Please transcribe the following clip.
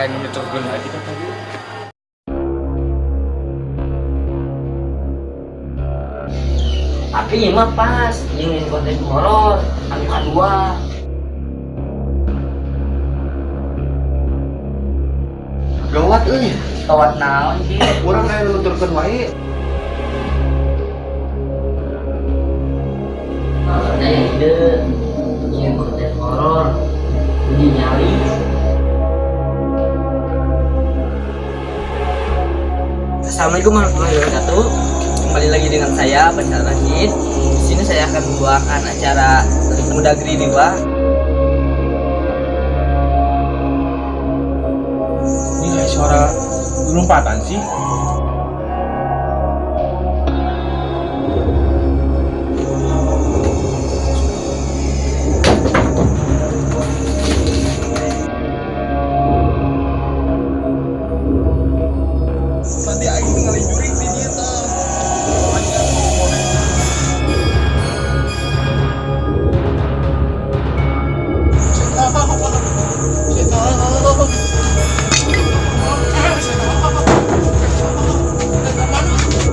kain nyocokkeun lagi kan tadi. Tapi ieu mah pas jeung konten horor anu kadua. Gawat euy. Kawat naon ki? Urang aya nuturkeun wae. Ada yang ide jeung konten horor ini nyari. Assalamualaikum warahmatullahi wabarakatuh. Kembali lagi dengan saya Basyar Rashid. Di sini saya akan membawakan acara Muda Geridiwa. Ini kayak suara lompatan sih.